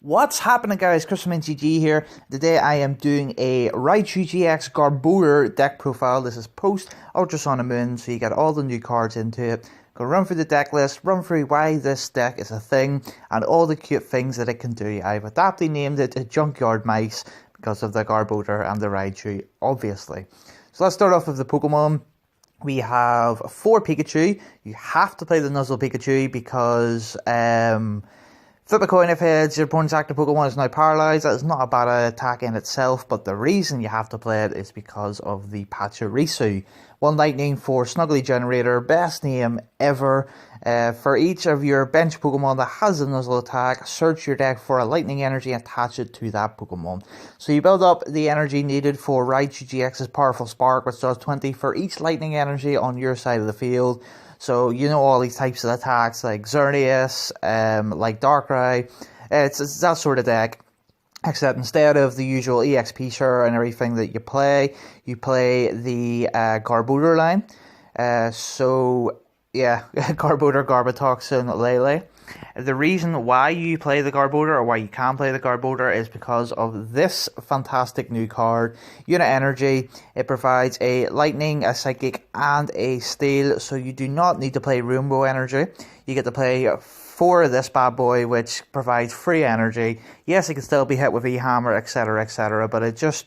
What's happening, guys? Chris from NGG here. Today I am doing a Raichu GX Garbodor deck profile. This is post Ultra Sun and Moon, so you get all the new cards into it. Gonna run through the deck list, run through why this deck is a thing, and all the cute things that it can do. I've adaptly named it Junkyard Mice because of the Garbodor and the Raichu, obviously. So let's start off with the Pokemon. We have 4 Pikachu. You have to play the Nuzzle Pikachu because flip a coin if heads, your opponent's active Pokemon is now paralyzed. That is not a bad attack in itself, but the reason you have to play it is because of the Pachirisu. 1 lightning for Snuggly Generator, best name ever. For each of your bench Pokemon that has a Nuzzle attack, search your deck for a lightning energy and attach it to that Pokemon. So you build up the energy needed for Raichu GX's Powerful Spark, which does 20 for each lightning energy on your side of the field. So you know all these types of attacks like Xerneas, like Darkrai. It's that sort of deck. Except instead of the usual EXP share and everything that you play the Garbodor line. So yeah, Garbodor, Garbotoxin, Lele. The reason why you play the Garbodor, or why you can play the Garbodor, is because of this fantastic new card, Unit Energy. It provides a Lightning, a Psychic, and a Steel, so you do not need to play Rainbow Energy. You get to play 4 of this bad boy, which provides free energy. Yes, it can still be hit with E-Hammer, etc., but it just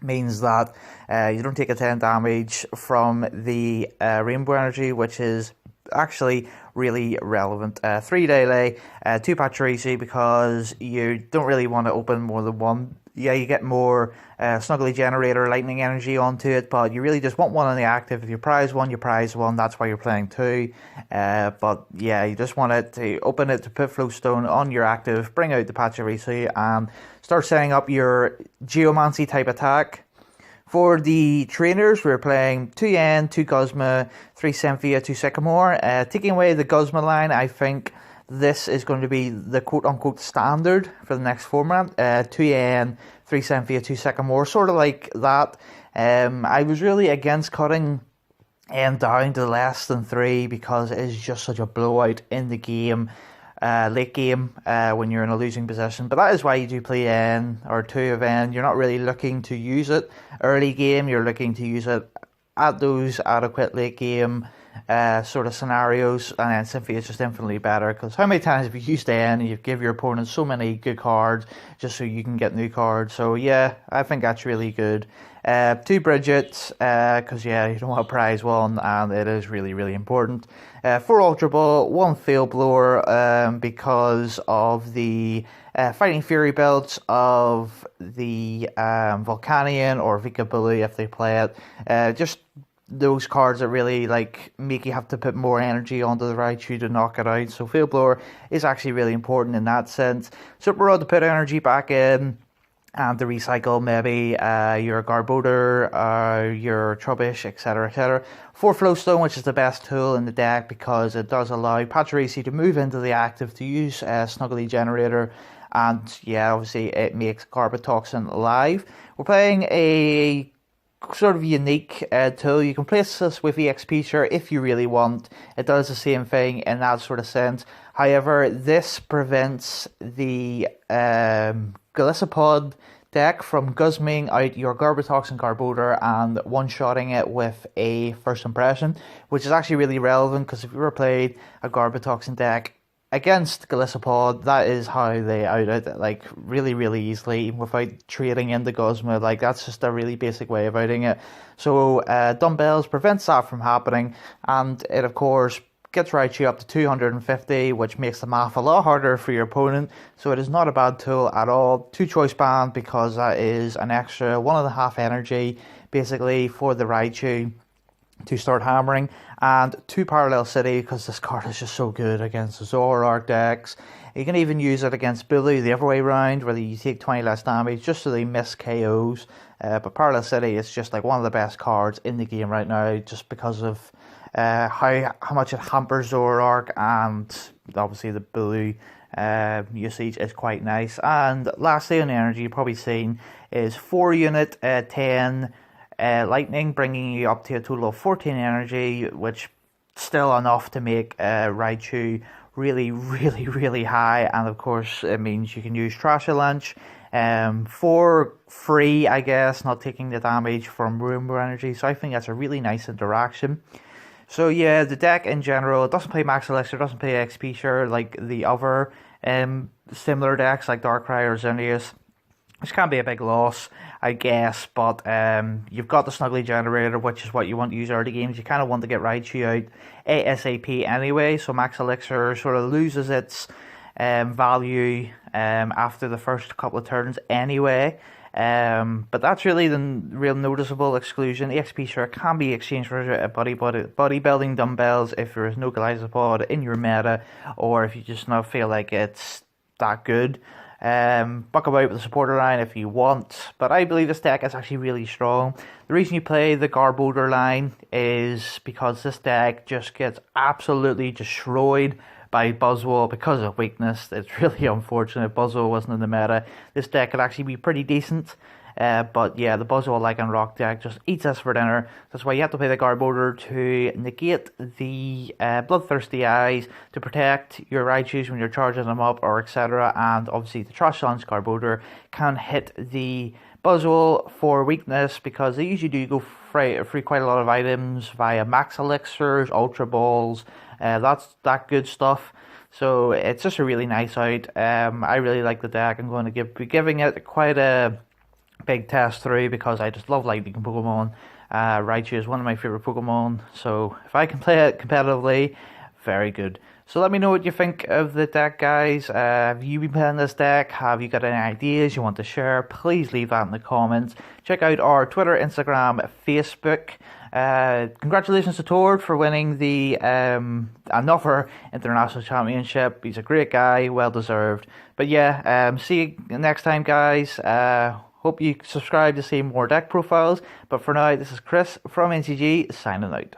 means that you don't take a 10 damage from the Rainbow Energy, which is actually really relevant. 3 Daily, 2 Pachirisu, because you don't really want to open more than 1. Yeah, you get more Snuggly Generator, Lightning Energy onto it, but you really just want 1 on the active. If you prize 1, you prize 1. That's why you're playing 2. But yeah, you just want it to open it to put Flowstone on your active, bring out the Pachirisu, and start setting up your Geomancy type attack. For the trainers, we're playing 2 Yen, 2 Guzma, 3 Cynthia, 2 Sycamore. Taking away the Guzma line, I think this is going to be the quote-unquote standard for the next format. 2 Yen, 3 Cynthia, 2 Sycamore, sort of like that. I was really against cutting N down to less than 3 because it is just such a blowout in the game. Late game when you're in a losing position, but that is why you do play N or 2 of N. You're not really looking to use it early game, you're looking to use it at those adequate late game sort of scenarios, and then Cynthia is just infinitely better, because how many times have you used N and you give your opponent so many good cards just so you can get new cards? So yeah, I think that's really good. 2 Bridget, because yeah, you don't want to prize 1, and it is really, really important. 4 Ultra Ball, 1 Fail Blower, because of the Fighting Fury builds of the Volcanion or Vikabulu if they play it. Just those cards that really like make you have to put more energy onto the Raichu to knock it out. So Fail Blower is actually really important in that sense. Super Rod to put energy back in, and to recycle maybe your Garbodor, your Trubbish, etc. 4 Flowstone, which is the best tool in the deck because it does allow Pachirisu to move into the active to use Snuggly Generator, and yeah, obviously it makes Garbotoxin alive. We're playing a sort of unique tool. You can place this with EXP share if you really want. It does the same thing in that sort of sense. However, this prevents the Golisopod deck from Guzming out your Garbotoxin Garbodor and one-shotting it with a first impression, which is actually really relevant, because if you ever played a Garbotoxin deck against Golisopod, that is how they out it, like really, really easily, without trading into Guzma. Like, that's just a really basic way of outing it. So Dumbbells prevents that from happening, and it of course gets Raichu up to 250, which makes the math a lot harder for your opponent. So it is not a bad tool at all. 2 Choice Band, because that is an extra 1.5 energy basically for the Raichu to start hammering, and 2 Parallel City, because this card is just so good against the Zoroark decks. You can even use it against Bulu the other way around, where you take 20 less damage just so they miss KOs. But Parallel City is just like one of the best cards in the game right now, just because of how much it hampers Zoroark, and obviously the Bulu usage is quite nice. And lastly on energy, you've probably seen, is 4 unit 10 lightning, bringing you up to a total of 14 energy, which still enough to make Raichu really, really, really high. And of course, it means you can use Trash Lunch for free, I guess, not taking the damage from Rainbow Energy. So I think that's a really nice interaction. So yeah, the deck in general, it doesn't play Max Elixir, doesn't play XP Share like the other similar decks like Darkrai or Xerneas, which can be a big loss, I guess, but you've got the Snuggly Generator, which is what you want to use early games. You kind of want to get Raichu out ASAP anyway, so Max Elixir sort of loses its value after the first couple of turns anyway. But that's really the real noticeable exclusion. EXP Share can be exchanged for bodybuilding dumbbells if there is no Glyzopod in your meta, or if you just not feel like it's that good. Buck about with the supporter line if you want, but I believe this deck is actually really strong. The reason you play the Garbodor line is because this deck just gets absolutely destroyed by Buzzwole because of weakness. It's really unfortunate Buzzwole wasn't in the meta. This deck could actually be pretty decent. But yeah, the Buzzwole Lycan Rock deck just eats us for dinner. That's why you have to play the Garbodor to negate the Bloodthirsty Eyes, to protect your Raichus when you're charging them up, or etc. And obviously the Trash Launch Garbodor can hit the Buzzwole for weakness, because they usually do go free quite a lot of items via Max Elixirs, Ultra Balls, that's that good stuff. So it's just a really nice out. I really like the deck. I'm going to be giving it quite a big test through because I just love lightning Pokemon. Raichu is one of my favorite Pokemon, so if I can play it competitively, very good. So let me know what you think of the deck, guys. Have you been playing this deck? Have you got any ideas you want to share? Please leave that in the comments. Check out our Twitter, Instagram, Facebook. Congratulations to Tord for winning the another international championship. He's a great guy, well deserved. But yeah, see you next time, guys. Hope you subscribe to see more deck profiles. But for now, this is Chris from NCG signing out.